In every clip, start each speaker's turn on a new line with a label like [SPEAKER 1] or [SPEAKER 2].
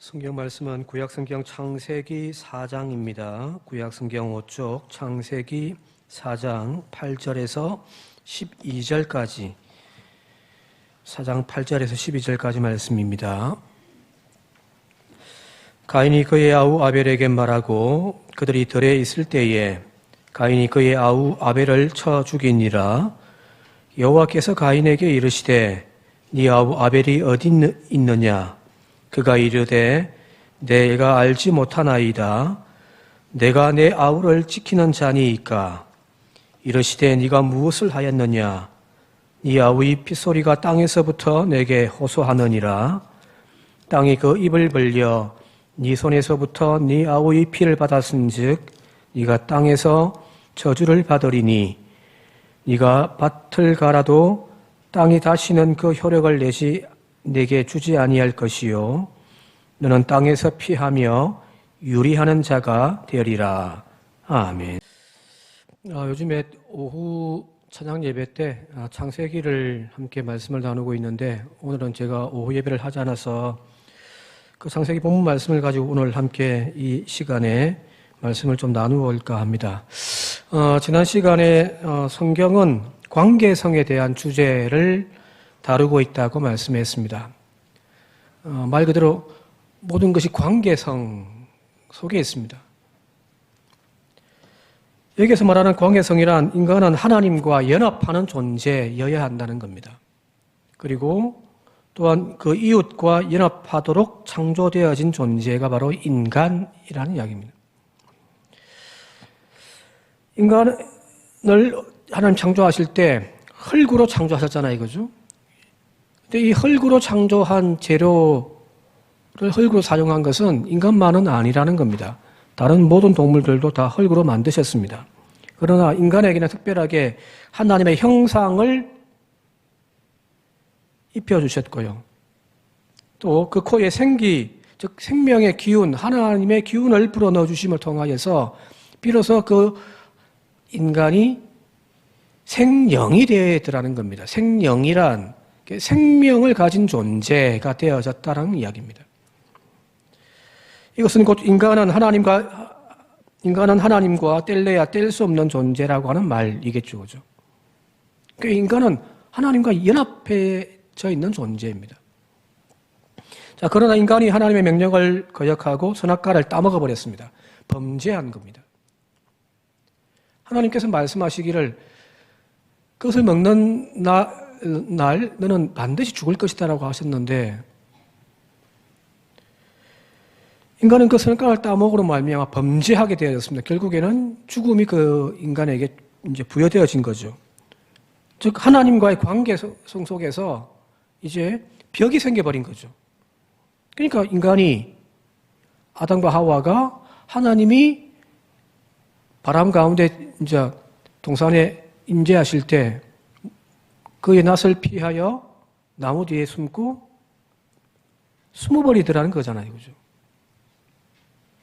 [SPEAKER 1] 성경 말씀은 구약성경 창세기 4장입니다. 구약성경 5쪽 창세기 4장 8절에서 12절까지 4장 8절에서 12절까지 말씀입니다. 가인이 그의 아우 아벨에게 말하고 그들이 들에 있을 때에 가인이 그의 아우 아벨을 쳐 죽이니라. 여호와께서 가인에게 이르시되 네 아우 아벨이 어디 있느냐? 그가 이르되 내가 알지 못하나이다. 내가 내 아우를 지키는 자니이까. 이르시되 네가 무엇을 하였느냐? 네 아우의 핏소리가 땅에서부터 내게 호소하느니라. 땅이 그 입을 벌려 네 손에서부터 네 아우의 피를 받았은즉 네가 땅에서 저주를 받으리니 네가 밭을 갈아도 땅이 다시는 그 효력을 내게 주지 아니할 것이요 너는 땅에서 피하며 유리하는 자가 되리라. 아멘. 요즘에 오후 찬양 예배 때 창세기를 함께 말씀을 나누고 있는데 오늘은 제가 오후 예배를 하지 않아서 그 창세기 본문 말씀을 가지고 오늘 함께 이 시간에 말씀을 좀 나누어볼까 합니다. 지난 시간에 성경은 관계성에 대한 주제를 다루고 있다고 말씀했습니다. 말 그대로 모든 것이 관계성 속에 있습니다. 여기서 말하는 관계성이란 인간은 하나님과 연합하는 존재여야 한다는 겁니다. 그리고 또한 그 이웃과 연합하도록 창조되어진 존재가 바로 인간이라는 이야기입니다. 인간을 하나님 창조하실 때 흙으로 창조하셨잖아요, 그죠? 근데 이 흙으로 창조한 재료를 흙으로 사용한 것은 인간만은 아니라는 겁니다. 다른 모든 동물들도 다 흙으로 만드셨습니다. 그러나 인간에게는 특별하게 하나님의 형상을 입혀주셨고요. 또 그 코에 생기, 즉 생명의 기운, 하나님의 기운을 불어넣어 주심을 통하여서 비로소 그 인간이 생명이 되어야더라는 겁니다. 생명이란 생명을 가진 존재가 되어졌다는 이야기입니다. 이것은 곧 인간은 하나님과 뗄래야 뗄 수 없는 존재라고 하는 말이겠죠, 그죠? 그러니까 인간은 하나님과 연합해져 있는 존재입니다. 자, 그러나 인간이 하나님의 명령을 거역하고 선악과를 따먹어 버렸습니다. 범죄한 겁니다. 하나님께서 말씀하시기를 그것을 먹는 날 너는 반드시 죽을 것이다 라고 하셨는데 인간은 그 선악과를 따먹으로 말미암아 범죄하게 되어졌습니다. 결국에는 죽음이 그 인간에게 이제 부여되어진 거죠. 즉 하나님과의 관계성 속에서 이제 벽이 생겨버린 거죠. 그러니까 인간이 아담과 하와가 하나님이 바람 가운데 이제 동산에 임재하실 때 그의 낯을 피하여 나무 뒤에 숨어버리더라는 거잖아요, 그죠?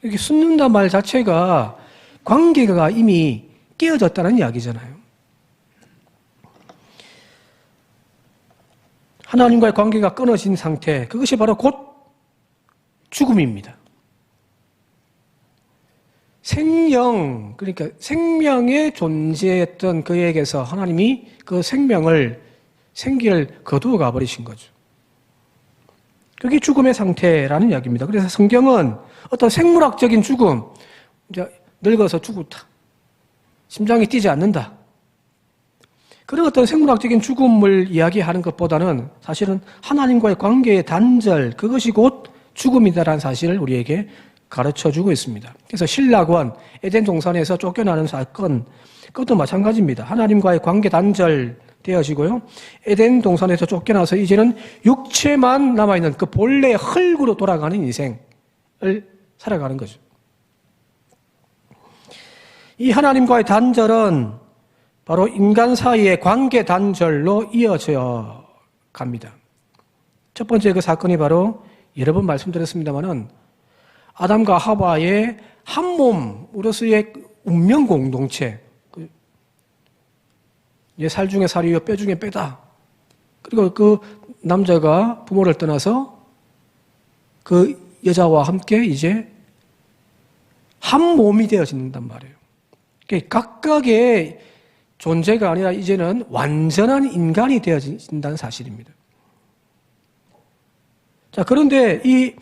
[SPEAKER 1] 이렇게 숨는다 말 자체가 관계가 이미 깨어졌다는 이야기잖아요. 하나님과의 관계가 끊어진 상태, 그것이 바로 곧 죽음입니다. 생명, 그러니까 생명의 존재였던 그에게서 하나님이 그 생기를 거두어 가버리신 거죠. 그게 죽음의 상태라는 이야기입니다. 그래서 성경은 어떤 생물학적인 죽음, 이제 늙어서 죽었다, 심장이 뛰지 않는다, 그런 어떤 생물학적인 죽음을 이야기하는 것보다는 사실은 하나님과의 관계의 단절, 그것이 곧 죽음이다라는 사실을 우리에게 가르쳐주고 있습니다. 그래서 신라권 에덴 동산에서 쫓겨나는 사건, 그것도 마찬가지입니다. 하나님과의 관계 단절되어지고요. 에덴 동산에서 쫓겨나서 이제는 육체만 남아있는 그 본래의 흙으로 돌아가는 인생을 살아가는 거죠. 이 하나님과의 단절은 바로 인간 사이의 관계 단절로 이어져 갑니다. 첫 번째 그 사건이 바로 여러 번 말씀드렸습니다마는 아담과 하와의 한 몸으로서의 운명 공동체, 살 중에 살이요 뼈 중에 뼈다. 그리고 그 남자가 부모를 떠나서 그 여자와 함께 이제 한 몸이 되어진단 말이에요. 각각의 존재가 아니라 이제는 완전한 인간이 되어진다는 사실입니다. 자, 그런데 이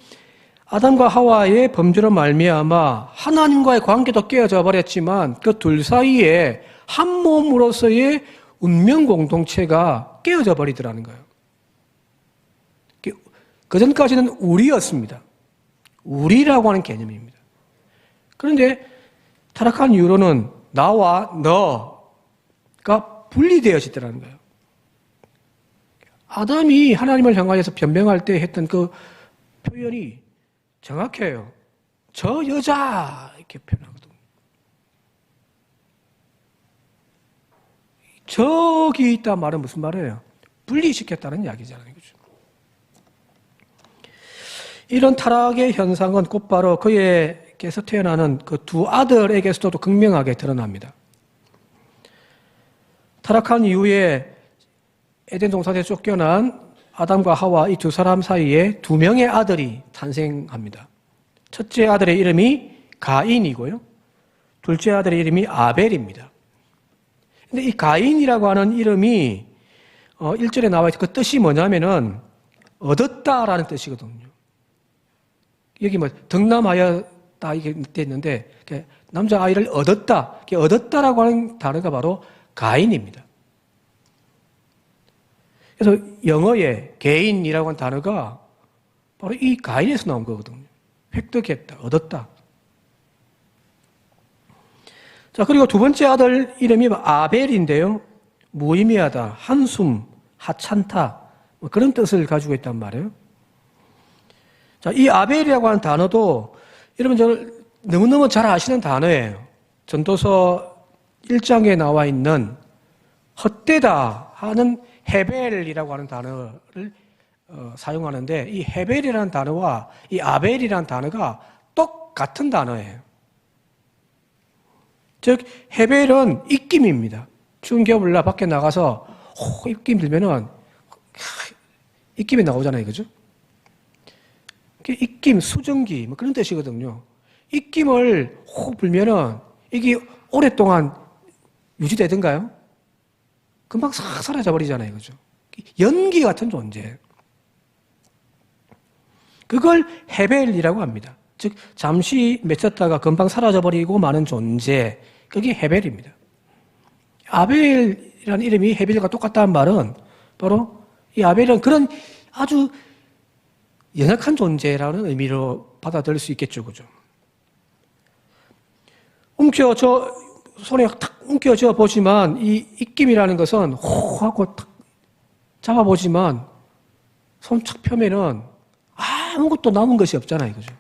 [SPEAKER 1] 아담과 하와의 범죄로 말미암아 하나님과의 관계도 깨어져 버렸지만 그 둘 사이에 한 몸으로서의 운명 공동체가 깨어져 버리더라는 거예요. 그전까지는 우리였습니다. 우리라고 하는 개념입니다. 그런데 타락한 이후로는 나와 너가 분리되어지더라는 거예요. 아담이 하나님을 향하여서 변명할 때 했던 그 표현이 정확해요. 저 여자 이렇게 표현하거든요. 저기 있다 말은 무슨 말이에요? 분리시켰다는 이야기잖아요. 그죠? 이런 타락의 현상은 곧바로 그에게서 태어나는 그 두 아들에게서도 극명하게 드러납니다. 타락한 이후에 에덴 동산에서 쫓겨난 아담과 하와 이 두 사람 사이에 두 명의 아들이 탄생합니다. 첫째 아들의 이름이 가인이고요. 둘째 아들의 이름이 아벨입니다. 근데 이 가인이라고 하는 이름이 1절에 나와 있는 그 뜻이 뭐냐면은 얻었다라는 뜻이거든요. 여기 뭐 득남하였다 이게 있는데 남자아이를 얻었다. 얻었다라고 하는 단어가 바로 가인입니다. 그래서 영어의 개인이라고 하는 단어가 바로 이 가인에서 나온 거거든요. 획득했다, 얻었다. 자, 그리고 두 번째 아들 이름이 아벨인데요. 무의미하다, 한숨, 하찮다, 뭐 그런 뜻을 가지고 있단 말이에요. 자, 이 아벨이라고 하는 단어도 여러분 저는 너무너무 잘 아시는 단어예요. 전도서 1장에 나와 있는 헛되다 하는 헤벨이라고 하는 단어를 사용하는데 이 헤벨이라는 단어와 이 아벨이라는 단어가 똑같은 단어예요. 즉 헤벨은 입김입니다. 추운 겨울날 밖에 나가서 입김 들면은 입김이 나오잖아요, 그죠? 입김, 수증기 뭐 그런 뜻이거든요. 입김을 혹 불면은 이게 오랫동안 유지되던가요? 금방 싹 사라져 버리잖아요, 그죠? 연기 같은 존재. 그걸 헤벨이라고 합니다. 즉 잠시 맺혔다가 금방 사라져 버리고 마는 존재. 그게 헤벨입니다. 아벨이라는 이름이 헤벨과 똑같다는 말은 바로 이 아벨은 그런 아주 연약한 존재라는 의미로 받아들일 수 있겠죠, 그죠? 손에 탁 움켜쥐어 보지만 이 입김이라는 것은 호 하고 탁 잡아보지만 손 착 펴면은 아무것도 남은 것이 없잖아요, 그죠?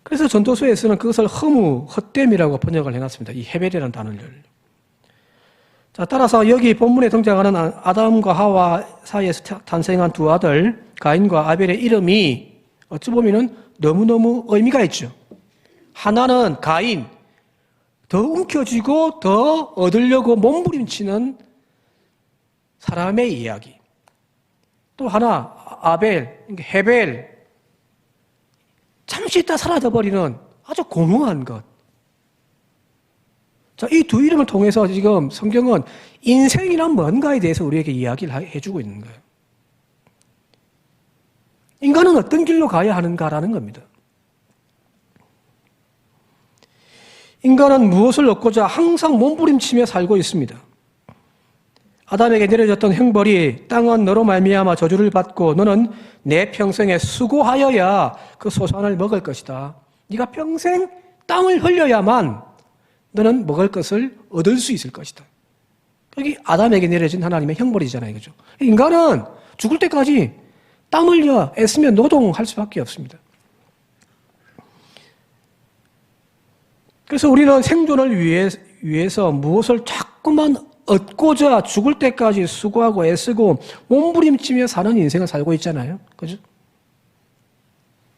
[SPEAKER 1] 그래서 전도서에서는 그것을 헛됨이라고 번역을 해놨습니다. 이 헤벨이라는 단어를. 자, 따라서 여기 본문에 등장하는 아담과 하와 사이에서 탄생한 두 아들 가인과 아벨의 이름이 어찌 보면은 너무너무 의미가 있죠. 하나는 가인, 더 움켜쥐고 더 얻으려고 몸부림치는 사람의 이야기. 또 하나 아벨, 헤벨, 잠시 있다 사라져버리는 아주 공허한 것. 자, 이 두 이름을 통해서 지금 성경은 인생이란 뭔가에 대해서 우리에게 이야기를 해주고 있는 거예요. 인간은 어떤 길로 가야 하는가라는 겁니다. 인간은 무엇을 얻고자 항상 몸부림치며 살고 있습니다. 아담에게 내려졌던 형벌이 땅은 너로 말미암아 저주를 받고 너는 내 평생에 수고하여야 그 소산을 먹을 것이다. 네가 평생 땀을 흘려야만 너는 먹을 것을 얻을 수 있을 것이다. 여기 아담에게 내려진 하나님의 형벌이잖아요, 그죠? 인간은 죽을 때까지 땀 흘려 애쓰며 노동할 수밖에 없습니다. 그래서 우리는 생존을 위해서 무엇을 자꾸만 얻고자 죽을 때까지 수고하고 애쓰고 몸부림치며 사는 인생을 살고 있잖아요. 그죠?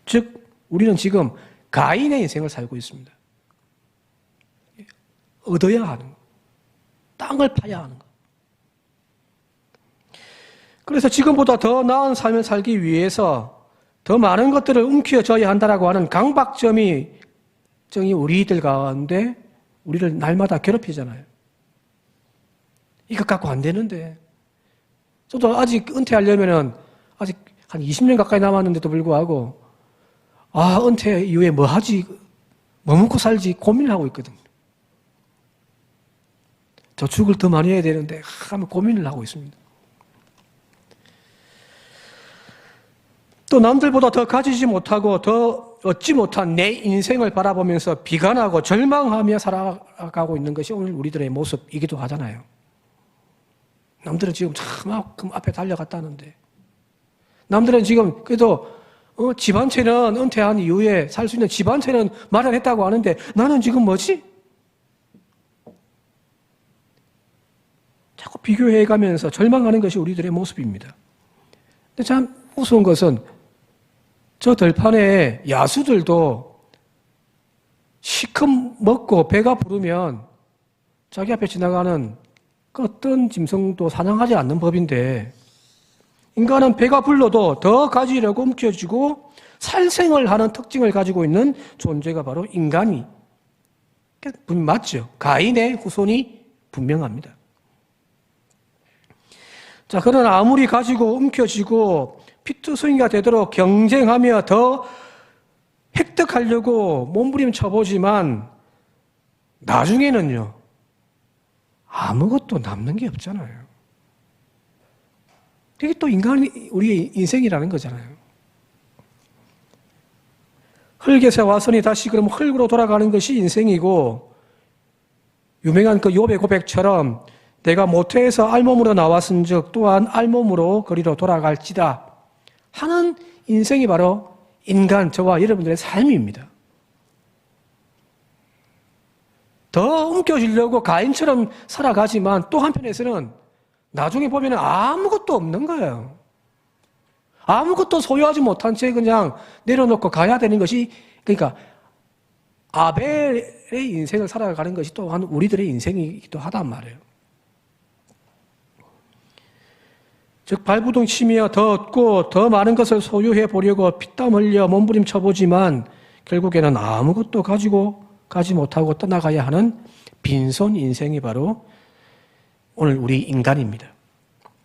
[SPEAKER 1] 즉, 우리는 지금 가인의 인생을 살고 있습니다. 얻어야 하는 거. 땅을 파야 하는 거. 그래서 지금보다 더 나은 삶을 살기 위해서 더 많은 것들을 움켜줘야 한다라고 하는 강박점이 우리들 가운데 우리를 날마다 괴롭히잖아요. 이것 갖고 안 되는데. 저도 아직 은퇴하려면은 아직 한 20년 가까이 남았는데도 불구하고 은퇴 이후에 뭐 하지? 뭐 먹고 살지? 고민을 하고 있거든요. 저축을 더 많이 해야 되는데 하면 고민을 하고 있습니다. 또 남들보다 더 가지지 못하고 더 얻지 못한 내 인생을 바라보면서 비관하고 절망하며 살아가고 있는 것이 오늘 우리들의 모습이기도 하잖아요. 남들은 지금 참만큼 앞에 달려갔다는데, 남들은 지금 그래도 집 한 채는 은퇴한 이후에 살 수 있는 집 한 채는 마련했다고 하는데 나는 지금 뭐지? 자꾸 비교해가면서 절망하는 것이 우리들의 모습입니다. 근데 참 우스운 것은 저 들판에 야수들도 시큼 먹고 배가 부르면 자기 앞에 지나가는 그 어떤 짐승도 사냥하지 않는 법인데, 인간은 배가 불러도 더 가지려고 움켜쥐고 살생을 하는 특징을 가지고 있는 존재가 바로 인간이 맞죠. 가인의 후손이 분명합니다. 자, 그러나 아무리 가지고 움켜쥐고 피투성이가 되도록 경쟁하며 더 획득하려고 몸부림쳐보지만 나중에는요, 아무것도 남는 게 없잖아요. 이게 또 인간이 우리의 인생이라는 거잖아요. 흙에서 왔으니 다시 그럼 흙으로 돌아가는 것이 인생이고, 유명한 그 욥의 고백처럼 내가 모태에서 알몸으로 나왔은즉 또한 알몸으로 거리로 돌아갈지다 하는 인생이 바로 인간, 저와 여러분들의 삶입니다. 더 움켜쥐려고 가인처럼 살아가지만 또 한편에서는 나중에 보면 아무것도 없는 거예요. 아무것도 소유하지 못한 채 그냥 내려놓고 가야 되는 것이, 그러니까 아벨의 인생을 살아가는 것이 또한 우리들의 인생이기도 하단 말이에요. 즉 발부둥치며 더 얻고 더 많은 것을 소유해 보려고 피땀 흘려 몸부림쳐보지만 결국에는 아무것도 가지 못하고 떠나가야 하는 빈손 인생이 바로 오늘 우리 인간입니다.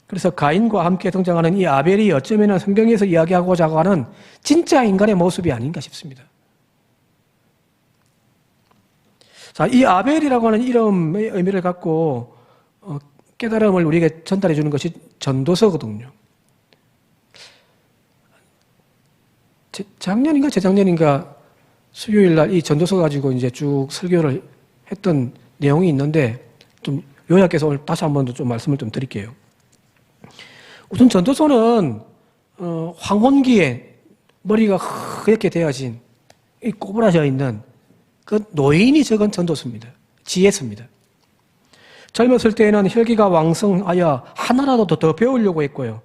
[SPEAKER 1] 그래서 가인과 함께 등장하는 이 아벨이 어쩌면 성경에서 이야기하고자 하는 진짜 인간의 모습이 아닌가 싶습니다. 자, 이 아벨이라고 하는 이름의 의미를 갖고 깨달음을 우리에게 전달해 주는 것이 전도서거든요. 작년인가 재작년인가 수요일 날 이 전도서 가지고 이제 쭉 설교를 했던 내용이 있는데 좀 요약해서 오늘 다시 한번 좀 말씀을 좀 드릴게요. 우선 전도서는 황혼기에 머리가 허옇게 되어진 꼬부라져 있는 그 노인이 적은 전도서입니다. 지혜서입니다. 젊었을 때에는 혈기가 왕성하여 하나라도 더 배우려고 했고요.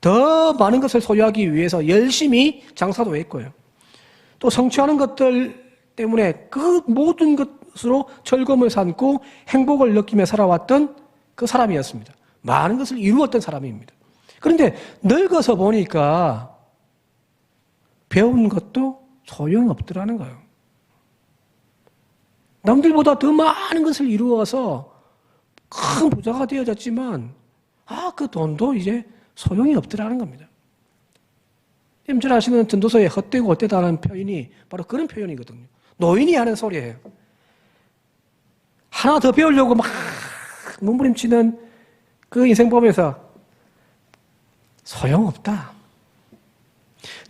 [SPEAKER 1] 더 많은 것을 소유하기 위해서 열심히 장사도 했고요. 또 성취하는 것들 때문에 그 모든 것으로 즐거움을 삼고 행복을 느끼며 살아왔던 그 사람이었습니다. 많은 것을 이루었던 사람입니다. 그런데 늙어서 보니까 배운 것도 소용없더라는 거예요. 남들보다 더 많은 것을 이루어서 큰 부자가 되어졌지만 그 돈도 이제 소용이 없더라는 겁니다. 잘 아시는 전도서에 헛되고 헛되다는 표현이 바로 그런 표현이거든요. 노인이 하는 소리예요. 하나 더 배우려고 막 몸부림치는 그 인생 보면서 소용없다.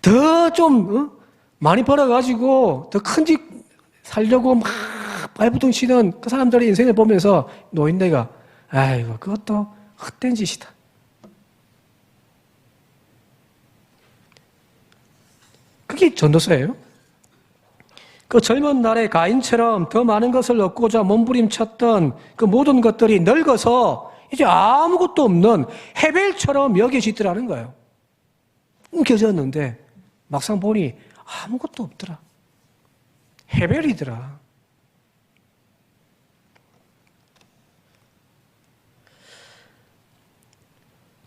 [SPEAKER 1] 더 좀 많이 벌어가지고 더 큰 집 살려고 막 발부둥치는 그 사람들의 인생을 보면서 노인네가 아이고 그것도 헛된 짓이다. 그게 전도서예요. 그 젊은 날의 가인처럼 더 많은 것을 얻고자 몸부림쳤던 그 모든 것들이 늙어서 이제 아무것도 없는 헤벨처럼 여겨지더라는 거예요. 움켜졌는데 막상 보니 아무것도 없더라. 헤벨이더라.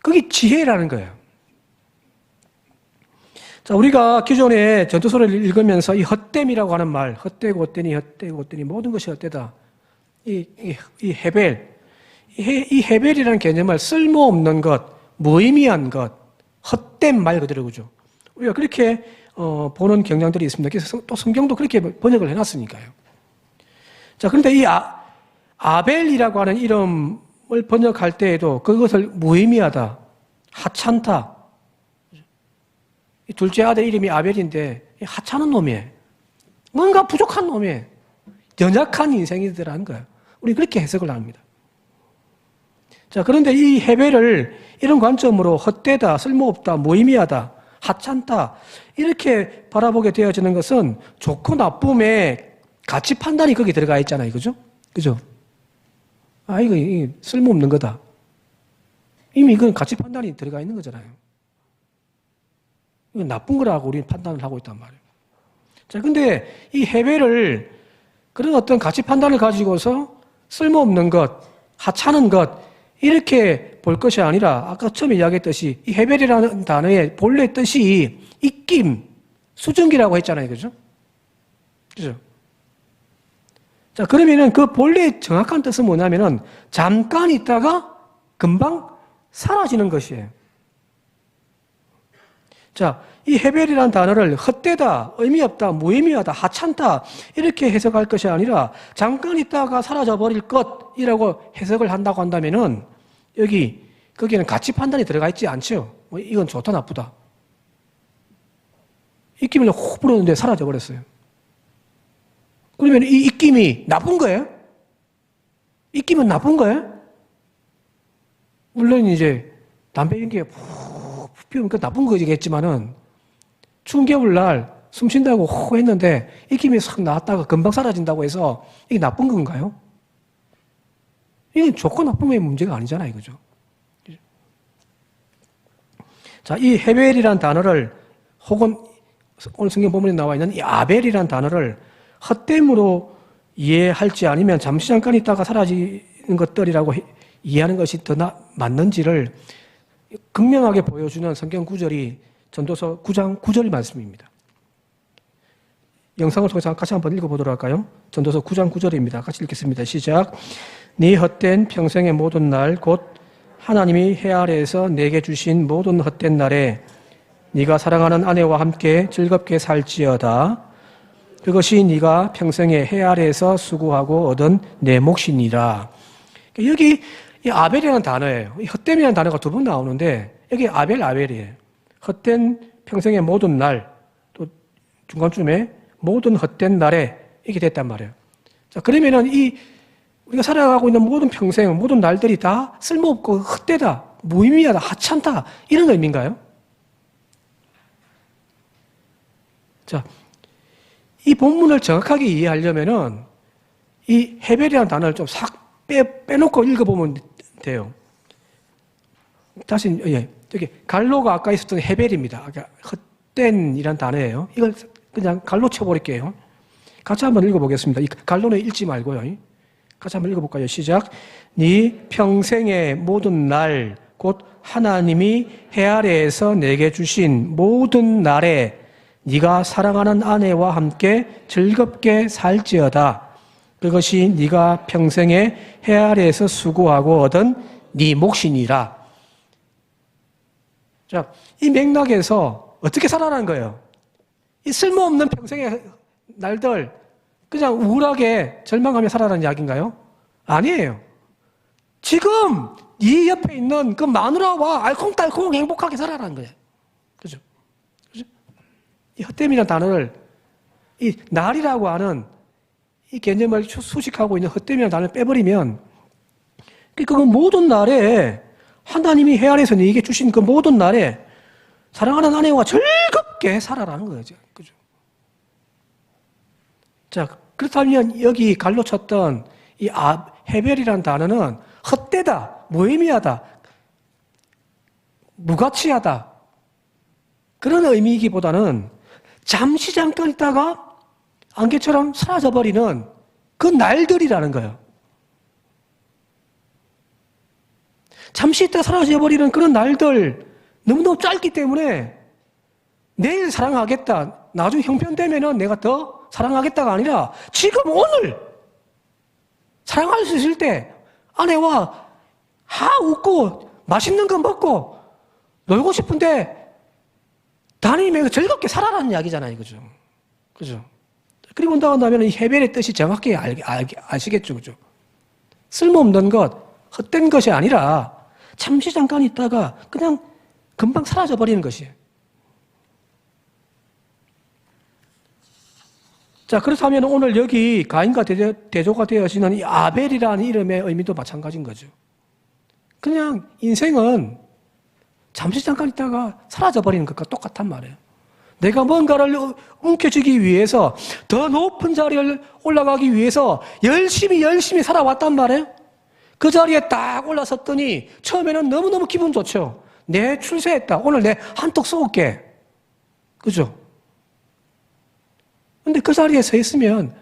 [SPEAKER 1] 그게 지혜라는 거예요. 자, 우리가 기존에 전도서를 읽으면서 이 헛됨이라고 하는 말, 헛되고 헛되니 모든 것이 헛되다. 이 헤벨, 이 헤벨이라는 개념을 쓸모없는 것, 무의미한 것, 헛된 말 그대로 그죠. 우리가 그렇게 보는 경향들이 있습니다. 그래서 또 성경도 그렇게 번역을 해놨으니까요. 자, 그런데 이 아벨이라고 하는 이름을 번역할 때에도 그것을 무의미하다, 하찮다. 이 둘째 아들 이름이 아벨인데 하찮은 놈이에요. 뭔가 부족한 놈이에요. 연약한 인생이더라는 거예요. 우리 그렇게 해석을 합니다. 자, 그런데 이 헤벨을 이런 관점으로 헛되다, 쓸모없다, 무의미하다, 하찮다 이렇게 바라보게 되어지는 것은 좋고 나쁨의 가치 판단이 거기 들어가 있잖아요. 그죠? 그죠? 아, 이거 쓸모없는 거다. 이미 이건 가치 판단이 들어가 있는 거잖아요. 이건 나쁜 거라고 우리는 판단을 하고 있단 말이에요. 자, 근데 이 헤벨을 그런 어떤 가치 판단을 가지고서 쓸모없는 것, 하찮은 것, 이렇게 볼 것이 아니라 아까 처음에 이야기했듯이 이 헤벨이라는 단어의 본래 뜻이 입김, 수증기라고 했잖아요. 그죠? 그죠? 자, 그러면은 그 본래 정확한 뜻은 뭐냐면은 잠깐 있다가 금방 사라지는 것이에요. 자, 이 헤벨이라는 단어를 헛되다, 의미 없다, 무의미하다, 하찮다 이렇게 해석할 것이 아니라 잠깐 있다가 사라져버릴 것이라고 해석을 한다고 한다면은 거기에는 가치 판단이 들어가 있지 않죠. 이건 좋다, 나쁘다. 입김을 훅 불었는데 사라져버렸어요. 그러면 이 입김이 나쁜 거예요? 입김은 나쁜 거예요? 물론 이제 담배 연기가 푹 피우면 그 나쁜 거겠지만은 추운 겨울날 숨 쉰다고 호 했는데 입김이 싹 나왔다가 금방 사라진다고 해서 이게 나쁜 건가요? 이건 좋고 나쁨의 문제가 아니잖아요. 그죠? 자, 이 헤벨이라는 단어를 혹은 오늘 성경 본문에 나와 있는 이 아벨이라는 단어를 헛됨으로 이해할지 아니면 잠시 잠깐 있다가 사라지는 것들이라고 이해하는 것이 더 맞는지를 극명하게 보여주는 성경 구절이 전도서 9장 9절 말씀입니다. 영상을 통해서 같이 한번 읽어보도록 할까요? 전도서 9장 9절입니다. 같이 읽겠습니다. 시작. 네 헛된 평생의 모든 날 곧 하나님이 해 아래에서 내게 주신 모든 헛된 날에 네가 사랑하는 아내와 함께 즐겁게 살지어다. 그것이 네가 평생에 해 아래에서 수고하고 얻은 내 몫이니라. 여기 이 아벨이라는 단어예요. 이 헛됨이라는 단어가 두 번 나오는데 여기 아벨이에요. 헛된 평생의 모든 날, 또 중간쯤에 모든 헛된 날에 이렇게 됐단 말이에요. 자, 그러면은 우리가 살아가고 있는 모든 평생, 모든 날들이 다 쓸모없고 헛되다, 무의미하다, 하찮다 이런 의미인가요? 자, 이 본문을 정확하게 이해하려면은 이 헤벨이라는 단어를 좀 싹 빼놓고 읽어보면 돼요. 다시, 여기 갈로가 아까 있었던 헤벨입니다. 아까 헛된이란 단어예요. 이걸 그냥 갈로 쳐버릴게요. 같이 한번 읽어보겠습니다. 이 갈로는 읽지 말고요. 같이 한번 읽어볼까요? 시작. 네 평생의 모든 날, 곧 하나님이 해 아래에서 내게 주신 모든 날에 네가 사랑하는 아내와 함께 즐겁게 살지어다. 그것이 네가 평생에 해 아래에서 수고하고 얻은 네 몫이니라. 자, 이 맥락에서 어떻게 살아라는 거예요? 이 쓸모없는 평생의 날들 그냥 우울하게 절망하며 살아라는 이야기인가요? 아니에요. 지금 네 옆에 있는 그 마누라와 알콩달콩 행복하게 살아라는 거예요. 그죠? 그죠? 이 헛됨이라는 단어를 이 날이라고 하는 이 개념을 수식하고 있는 헛됨이라는 단어를 빼버리면 그 모든 날에 하나님이 해 아래에서 네게 주신 그 모든 날에 사랑하는 아내와 즐겁게 살아라는 거죠. 그죠? 자, 그렇다면 여기 갈로 쳤던 이 헤벨이라는 단어는 헛되다, 무의미하다, 무가치하다 그런 의미이기보다는 잠시 잠깐 있다가 안개처럼 사라져버리는 그 날들이라는 거예요. 잠시 있다 사라져버리는 그런 날들 너무너무 짧기 때문에 내일 사랑하겠다, 나중에 형편되면은 내가 더 사랑하겠다가 아니라 지금 오늘 사랑할 수 있을 때 아내와 웃고 맛있는 거 먹고 놀고 싶은데 다니면서 즐겁게 살아라는 이야기잖아요. 그죠? 그죠? 그리고 나가면 이 헤벨의 뜻이 정확히 아시겠죠? 그죠? 쓸모없는 것, 헛된 것이 아니라 잠시 잠깐 있다가 그냥 금방 사라져버리는 것이에요. 자, 그렇다면 오늘 여기 가인과 대조가 되어지는 이 아벨이라는 이름의 의미도 마찬가지인 거죠. 그냥 인생은 잠시 잠깐 있다가 사라져버리는 것과 똑같단 말이에요. 내가 뭔가를 움켜쥐기 위해서 더 높은 자리를 올라가기 위해서 열심히 살아왔단 말이에요. 그 자리에 딱 올라섰더니 처음에는 너무너무 기분 좋죠. 내 출세했다. 오늘 내 한턱 쏘을게. 그죠? 근데 그 자리에 서 있으면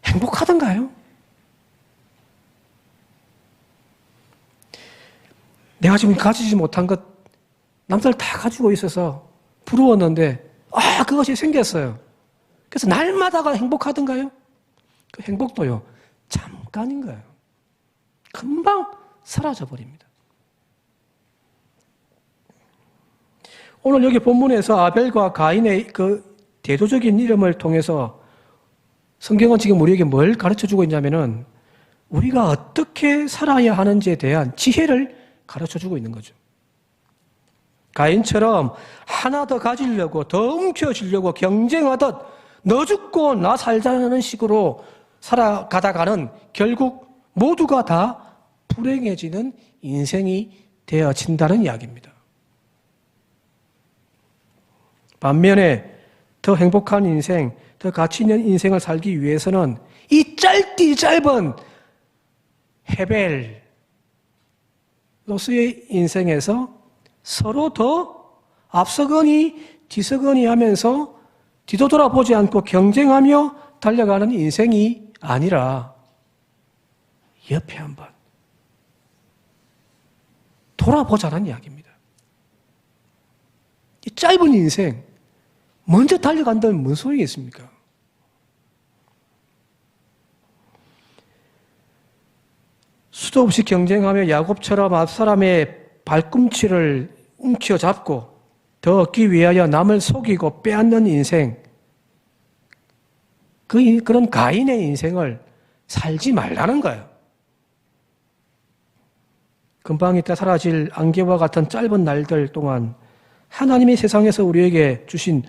[SPEAKER 1] 행복하던가요? 내가 지금 가지지 못한 것 남들 다 가지고 있어서 부러웠는데 그것이 생겼어요. 그래서 날마다가 행복하던가요? 그 행복도요 잠깐인 거예요. 금방 사라져 버립니다. 오늘 여기 본문에서 아벨과 가인의 그 대조적인 이름을 통해서 성경은 지금 우리에게 뭘 가르쳐주고 있냐면은 우리가 어떻게 살아야 하는지에 대한 지혜를 가르쳐주고 있는 거죠. 가인처럼 하나 더 가지려고 더 움켜쥐려고 경쟁하듯 너 죽고 나 살자는 식으로 살아가다가는 결국 모두가 다 불행해지는 인생이 되어진다는 이야기입니다. 반면에 더 행복한 인생, 더 가치 있는 인생을 살기 위해서는 이 짧은 헤벨로서의 인생에서 서로 더 앞서거니 뒤서거니 하면서 뒤도 돌아보지 않고 경쟁하며 달려가는 인생이 아니라 옆에 한번 돌아보자는 이야기입니다. 이 짧은 인생 먼저 달려간다면 무슨 소용이 있습니까? 수도 없이 경쟁하며 야곱처럼 앞사람의 발꿈치를 움켜잡고 더 얻기 위하여 남을 속이고 빼앗는 인생, 그런 가인의 인생을 살지 말라는 거예요. 금방 있다 사라질 안개와 같은 짧은 날들 동안 하나님이 세상에서 우리에게 주신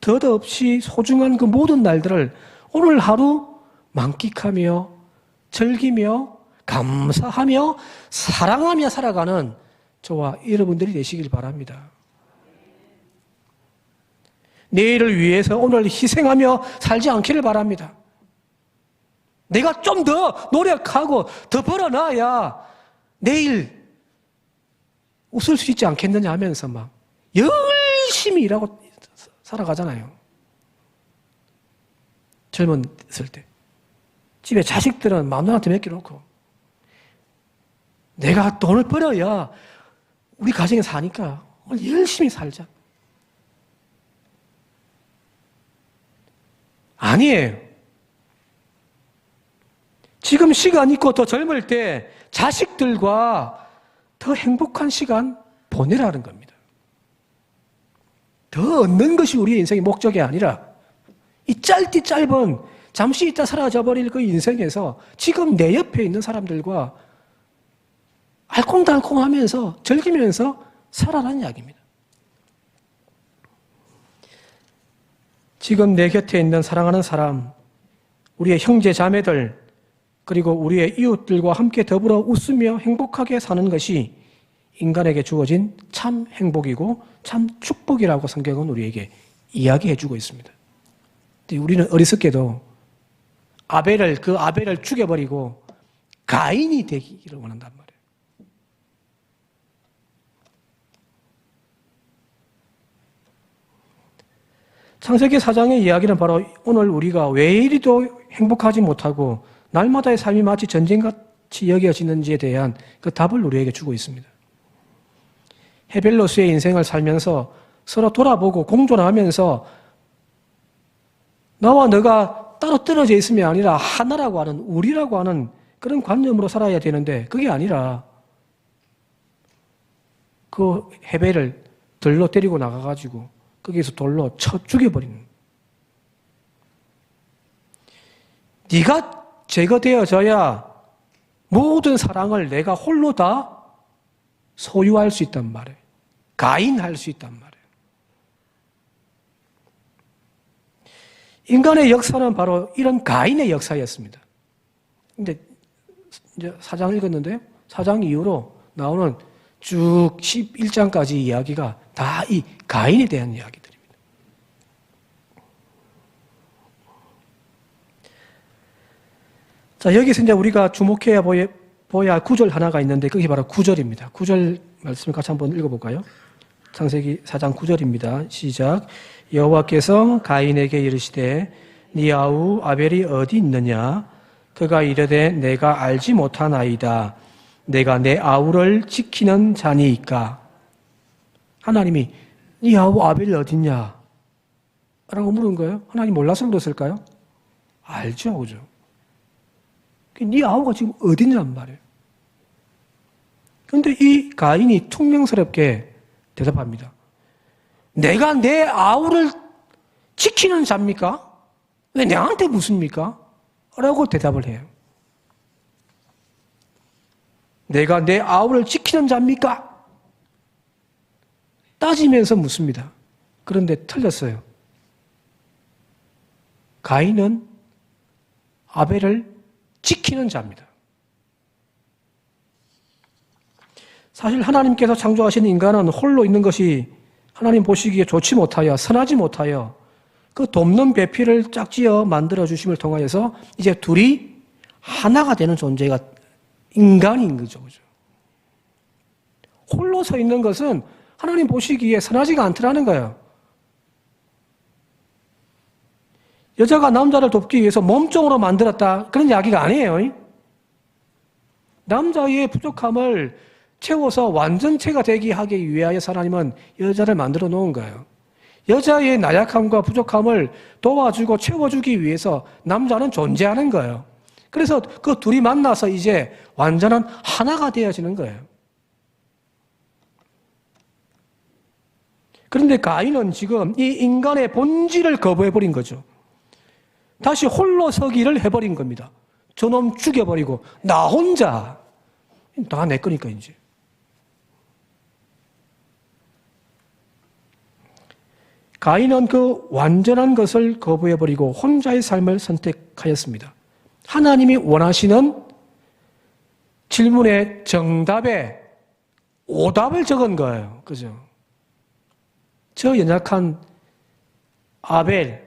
[SPEAKER 1] 덧없이 소중한 그 모든 날들을 오늘 하루 만끽하며 즐기며 감사하며 사랑하며 살아가는 저와 여러분들이 되시길 바랍니다. 내일을 위해서 오늘 희생하며 살지 않기를 바랍니다. 내가 좀 더 노력하고 더 벌어놔야 내일 웃을 수 있지 않겠느냐 하면서 막 열심히 일하고 살아가잖아요. 젊었을 때. 집에 자식들은 마누라한테 맡겨놓고 내가 돈을 벌어야 우리 가정에 사니까 오늘 열심히 살자. 아니에요. 지금 시간 있고 더 젊을 때 자식들과 더 행복한 시간 보내라는 겁니다. 더 얻는 것이 우리의 인생의 목적이 아니라 이 짧은 잠시 있다 사라져버릴 그 인생에서 지금 내 옆에 있는 사람들과 알콩달콩하면서 즐기면서 살아라는 이야기입니다. 지금 내 곁에 있는 사랑하는 사람, 우리의 형제 자매들, 그리고 우리의 이웃들과 함께 더불어 웃으며 행복하게 사는 것이 인간에게 주어진 참 행복이고 참 축복이라고 성경은 우리에게 이야기해 주고 있습니다. 우리는 어리석게도 아벨을 죽여버리고 가인이 되기를 원한단 말이에요. 창세기 4장의 이야기는 바로 오늘 우리가 왜 이리도 행복하지 못하고 날마다의 삶이 마치 전쟁 여겨지는지에 대한 그 답을 우리에게 주고 있습니다. 헤벨로스의 인생을 살면서 서로 돌아보고 공존하면서 나와 너가 따로 떨어져 있음이 아니라 하나라고 하는, 우리라고 하는 그런 관념으로 살아야 되는데 그게 아니라 그 헤벨을 들로 때리고 나가가지고 거기서 돌로 쳐 죽여버리는. 네가 제거되어져야 모든 사랑을 내가 홀로 다 소유할 수 있단 말이에요. 가인할 수 있단 말이에요. 인간의 역사는 바로 이런 가인의 역사였습니다. 근데 이제 4장 읽었는데요. 4장 이후로 나오는 쭉 11장까지 이야기가 다 이 가인에 대한 이야기들입니다. 자, 여기서 이제 우리가 주목해야 보여야 할 구절 하나가 있는데 그게 바로 9절입니다. 9절 말씀을 같이 한번 읽어볼까요? 창세기 4장 9절입니다. 시작. 여호와께서 가인에게 이르시되 네 아우 아벨이 어디 있느냐? 그가 이르되 내가 알지 못하나이다. 내가 내 아우를 지키는 자니이까. 하나님이 네 아우 아벨이 어딨냐? 라고 물은 거예요. 하나님 몰라서 물었을까요? 알죠, 그죠? 네 아우가 지금 어딨냔 말이에요. 그런데 이 가인이 퉁명스럽게 대답합니다. 내가 내 아우를 지키는 자입니까? 왜 내한테 묻습니까? 라고 대답을 해요. 내가 내 아우를 지키는 자입니까? 따지면서 묻습니다. 그런데 틀렸어요. 가인은 아벨을 지키는 자입니다. 사실 하나님께서 창조하신 인간은 홀로 있는 것이 하나님 보시기에 좋지 못하여, 선하지 못하여 그 돕는 배필을 짝지어 만들어주심을 통하여서 이제 둘이 하나가 되는 존재가 인간인 거죠. 그죠? 홀로 서 있는 것은 하나님 보시기에 선하지가 않더라는 거예요. 여자가 남자를 돕기 위해서 몸종으로 만들었다. 그런 이야기가 아니에요. 남자의 부족함을 채워서 완전체가 되게 하기 위하여 하나님은 여자를 만들어 놓은 거예요. 여자의 나약함과 부족함을 도와주고 채워주기 위해서 남자는 존재하는 거예요. 그래서 그 둘이 만나서 이제 완전한 하나가 되어지는 거예요. 그런데 가인은 지금 이 인간의 본질을 거부해버린 거죠. 다시 홀로 서기를 해버린 겁니다. 저놈 죽여버리고 나 혼자 다 내 거니까 이제. 가인은 그 완전한 것을 거부해버리고 혼자의 삶을 선택하였습니다. 하나님이 원하시는 질문의 정답에 오답을 적은 거예요. 그죠? 저 연약한 아벨,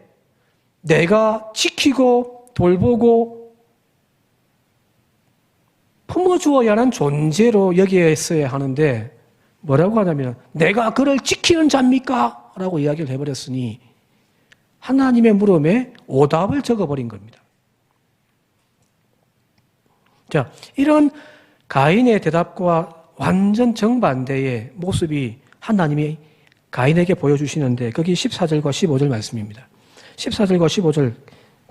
[SPEAKER 1] 내가 지키고 돌보고 품어주어야 하는 존재로 여기었어야 하는데 뭐라고 하냐면 내가 그를 지키는 자입니까? 라고 이야기를 해버렸으니 하나님의 물음에 오답을 적어버린 겁니다. 자, 이런 가인의 대답과 완전 정반대의 모습이 하나님이 가인에게 보여주시는데 거기 14절과 15절 말씀입니다. 14절과 15절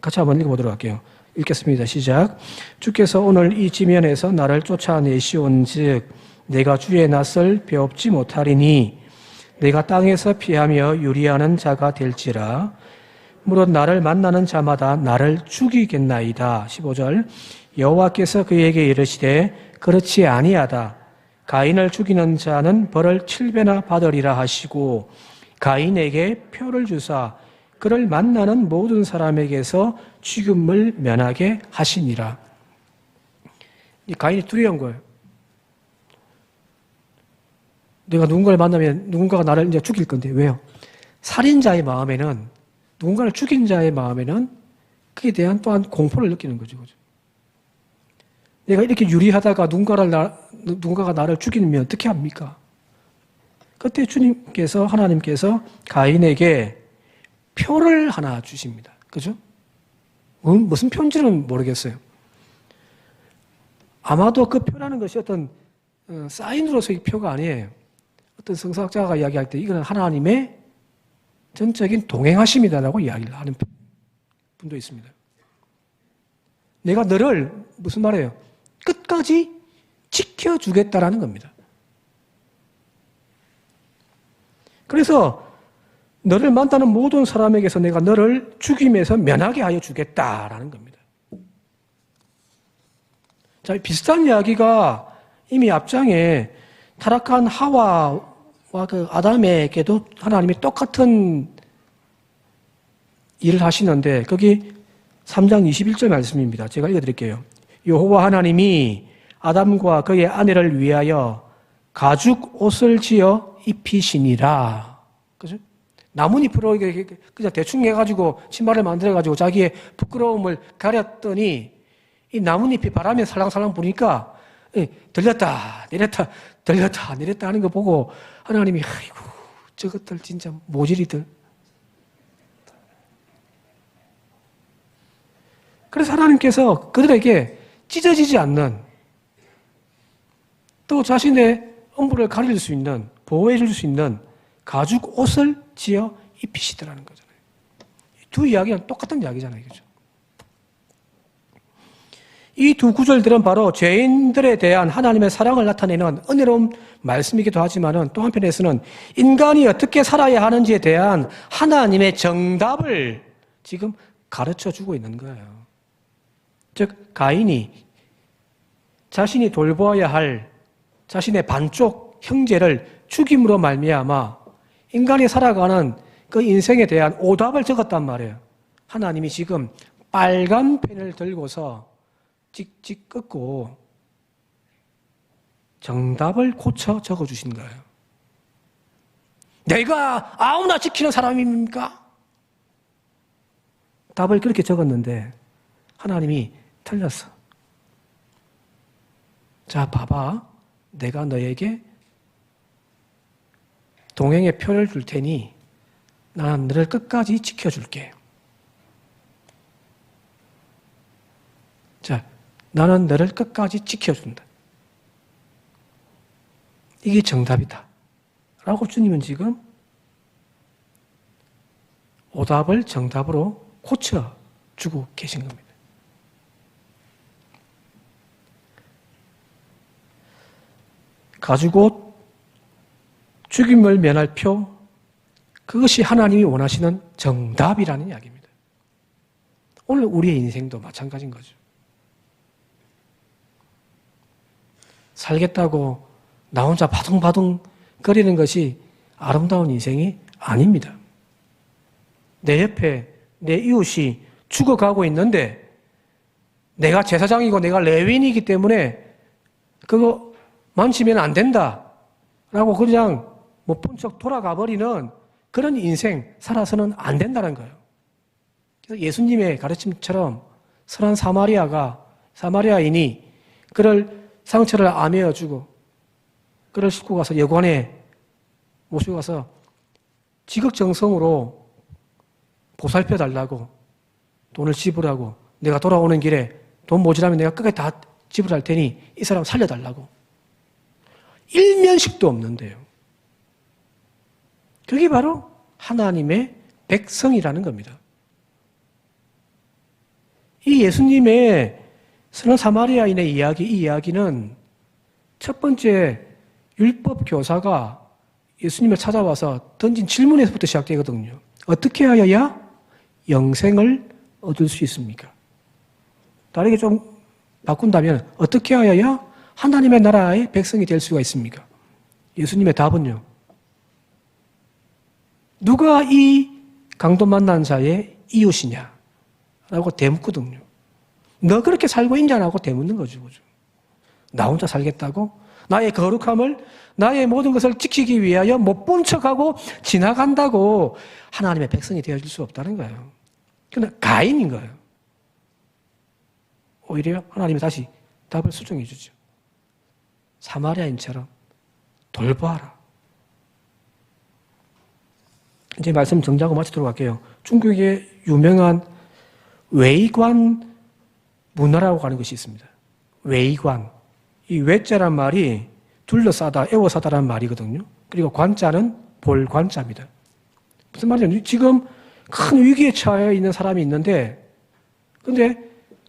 [SPEAKER 1] 같이 한번 읽어보도록 할게요. 읽겠습니다. 시작. 주께서 오늘 이 지면에서 나를 쫓아내시온 즉 내가 주의 낯을 배웁지 못하리니 내가 땅에서 피하며 유리하는 자가 될지라. 무릇 나를 만나는 자마다 나를 죽이겠나이다. 15절. 여호와께서 그에게 이르시되 그렇지 아니하다. 가인을 죽이는 자는 벌을 7배나 받으리라 하시고 가인에게 표를 주사 그를 만나는 모든 사람에게서 죽음을 면하게 하시니라. 이 가인이 두려운 거예요. 내가 누군가를 만나면 누군가가 나를 이제 죽일 건데 왜요? 살인자의 마음에는 누군가를 죽인 자의 마음에는 그에 대한 또한 공포를 느끼는 거죠. 내가 이렇게 유리하다가 누군가가 나를 죽이면 어떻게 합니까? 그때 하나님께서 가인에게 표를 하나 주십니다. 그죠? 무슨 표인지는 모르겠어요. 아마도 그 표라는 것이 어떤 사인으로서의 표가 아니에요. 어떤 성서학자가 이야기할 때 이거는 하나님의 전적인 동행하심이다라고 이야기를 하는 분도 있습니다. 내가 너를 무슨 말이에요? 끝까지 지켜주겠다라는 겁니다. 그래서 너를 만나는 모든 사람에게서 내가 너를 죽임에서 면하게 하여 주겠다라는 겁니다. 자, 비슷한 이야기가 이미 앞장에 타락한 하와와 그 아담에게도 하나님이 똑같은 일을 하시는데 거기 3장 21절 말씀입니다. 제가 읽어드릴게요. 여호와 하나님이 아담과 그의 아내를 위하여 가죽 옷을 지어 입히시니라. 그죠? 나뭇잎으로 그냥 대충 해가지고 신발을 만들어가지고 자기의 부끄러움을 가렸더니 이 나뭇잎이 바람에 살랑살랑 부니까 들렸다 내렸다 들렸다 내렸다 하는 거 보고 하나님이 아이고 저것들 진짜 모질이들. 그래서 하나님께서 그들에게 찢어지지 않는 또 자신의 음부를 가릴 수 있는 보호해 줄 수 있는 가죽 옷을 지어 입히시더라는 거잖아요. 두 이야기는 똑같은 이야기잖아요. 그죠? 이 두 구절들은 바로 죄인들에 대한 하나님의 사랑을 나타내는 은혜로운 말씀이기도 하지만 또 한편에서는 인간이 어떻게 살아야 하는지에 대한 하나님의 정답을 지금 가르쳐 주고 있는 거예요. 즉 가인이 자신이 돌보아야 할 자신의 반쪽 형제를 죽임으로 말미암아 인간이 살아가는 그 인생에 대한 오답을 적었단 말이에요. 하나님이 지금 빨간 펜을 들고서 찍찍 긋고 정답을 고쳐 적어주신 거예요. 내가 아무나 지키는 사람입니까? 답을 그렇게 적었는데 하나님이 틀렸어. 자, 봐봐. 내가 너에게 동행의 표를 줄 테니 나는 너를 끝까지 지켜줄게. 자, 나는 너를 끝까지 지켜준다. 이게 정답이다. 라고 주님은 지금 오답을 정답으로 고쳐주고 계신 겁니다. 가지고 죽임을 면할 표, 그것이 하나님이 원하시는 정답이라는 이야기입니다. 오늘 우리의 인생도 마찬가지인 거죠. 살겠다고 나 혼자 바둥바둥 거리는 것이 아름다운 인생이 아닙니다. 내 옆에 내 이웃이 죽어가고 있는데 내가 제사장이고 내가 레위인이기 때문에 그거 만지면 안 된다라고 그냥 못 본 척 돌아가 버리는 그런 인생 살아서는 안 된다는 거예요. 그래서 예수님의 가르침처럼 선한 사마리아인이 그를 상처를 아메어 주고 그를 싣고 가서 여관에 모시고 가서 지극정성으로 보살펴 달라고 돈을 지불하고 내가 돌아오는 길에 돈 모자라면 내가 끝까지 다 지불할 테니 이 사람 살려달라고. 일면식도 없는데요. 그게 바로 하나님의 백성이라는 겁니다. 이 예수님의 선한 사마리아인의 이야기, 이 이야기는 첫 번째 율법 교사가 예수님을 찾아와서 던진 질문에서부터 시작되거든요. 어떻게 하여야 영생을 얻을 수 있습니까? 다르게 좀 바꾼다면 어떻게 하여야 하나님의 나라의 백성이 될 수가 있습니까? 예수님의 답은요. 누가 이 강도 만난 자의 이웃이냐? 라고 대묻거든요. 너 그렇게 살고 있냐라고 대묻는 거죠. 나 혼자 살겠다고? 나의 거룩함을, 나의 모든 것을 지키기 위하여 못 본 척하고 지나간다고 하나님의 백성이 되어줄 수 없다는 거예요. 그러나 가인인 거예요. 오히려 하나님이 다시 답을 수정해 주죠. 사마리아인처럼 돌보아라. 이제 말씀 정리하고 마치도록 할게요. 중국의 유명한 외관 문화라고 하는 것이 있습니다. 외관. 이 외자란 말이 둘러싸다, 에워싸다라는 말이거든요. 그리고 관자는 볼 관자입니다. 무슨 말이냐면 지금 큰 위기에 처해 있는 사람이 있는데 근데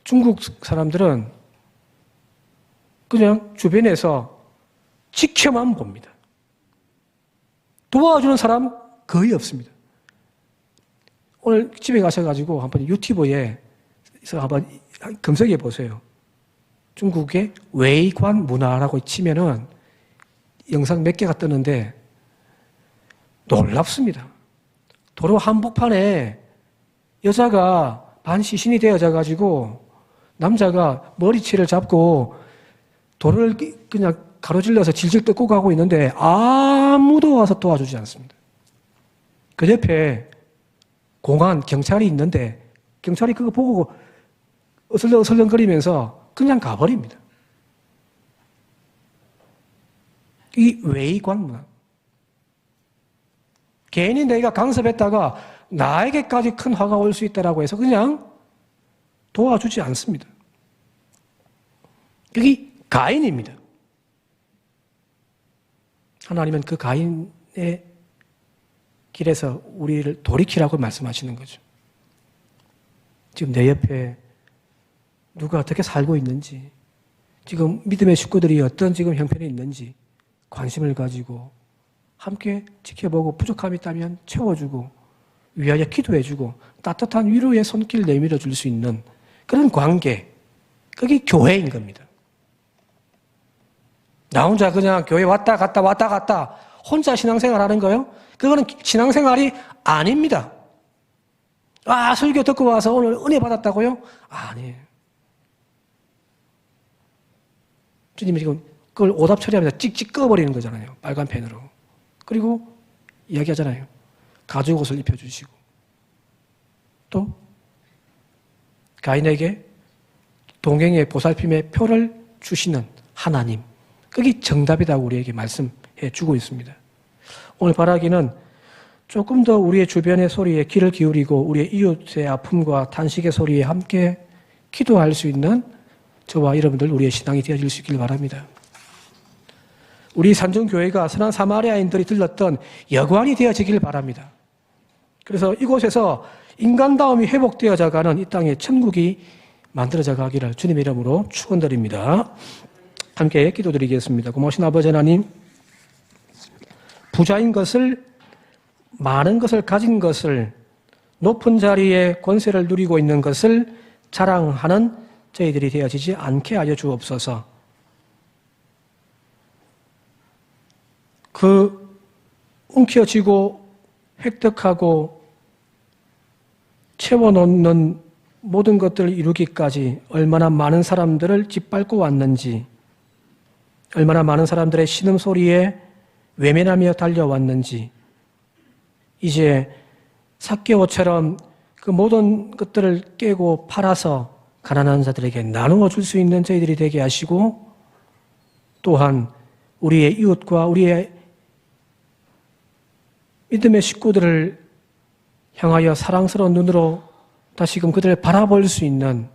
[SPEAKER 1] 중국 사람들은 그냥 주변에서 지켜만 봅니다. 도와주는 사람 거의 없습니다. 오늘 집에 가셔가지고 한번 유튜브에서 한번 검색해 보세요. 중국의 외관 문화라고 치면은 영상 몇 개가 뜨는데 놀랍습니다. 도로 한복판에 여자가 반시신이 되어져가지고 남자가 머리채를 잡고 도로를 그냥 가로질러서 질질 뜯고 가고 있는데 아무도 와서 도와주지 않습니다. 그 옆에 공안, 경찰이 있는데 경찰이 그거 보고 어슬렁어슬렁거리면서 그냥 가버립니다. 이 외관 문화. 괜히 내가 간섭했다가 나에게까지 큰 화가 올 수 있다라고 해서 그냥 도와주지 않습니다. 여기 가인입니다. 하나님은 그 가인의 길에서 우리를 돌이키라고 말씀하시는 거죠. 지금 내 옆에 누가 어떻게 살고 있는지, 지금 믿음의 식구들이 어떤 지금 형편에 있는지 관심을 가지고 함께 지켜보고 부족함이 있다면 채워주고 위하여 기도해주고 따뜻한 위로의 손길 내밀어 줄 수 있는 그런 관계, 그게 교회인 겁니다. 나 혼자 그냥 교회 왔다 갔다 혼자 신앙생활 하는 거요? 그거는 신앙생활이 아닙니다. 아, 설교 듣고 와서 오늘 은혜 받았다고요? 아니에요. 주님이 지금 그걸 오답 처리하면서 찍찍 꺼버리는 거잖아요. 빨간 펜으로. 그리고 이야기하잖아요. 가죽 옷을 입혀주시고 또 가인에게 동행의 보살핌의 표를 주시는 하나님, 그게 정답이라고 우리에게 말씀해 주고 있습니다. 오늘 바라기는 조금 더 우리의 주변의 소리에 귀를 기울이고 우리의 이웃의 아픔과 탄식의 소리에 함께 기도할 수 있는 저와 여러분들 우리의 신앙이 되어질 수 있길 바랍니다. 우리 산정교회가 선한 사마리아인들이 들렀던 여관이 되어지길 바랍니다. 그래서 이곳에서 인간다움이 회복되어져가는 이 땅의 천국이 만들어져 가기를 주님의 이름으로 축원드립니다. 함께 기도드리겠습니다. 고마우신 아버지 하나님, 부자인 것을, 많은 것을 가진 것을, 높은 자리에 권세를 누리고 있는 것을 자랑하는 저희들이 되어지지 않게 하여 주옵소서. 그 움켜쥐고 획득하고 채워놓는 모든 것들을 이루기까지 얼마나 많은 사람들을 짓밟고 왔는지, 얼마나 많은 사람들의 신음소리에 외면하며 달려왔는지, 이제 삭개오처럼 그 모든 것들을 깨고 팔아서 가난한 자들에게 나누어 줄 수 있는 저희들이 되게 하시고, 또한 우리의 이웃과 우리의 믿음의 식구들을 향하여 사랑스러운 눈으로 다시금 그들을 바라볼 수 있는,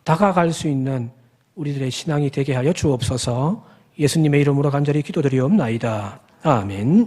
[SPEAKER 1] 다가갈 수 있는 우리들의 신앙이 되게 하여 주옵소서. 예수님의 이름으로 간절히 기도드리옵나이다. 아멘.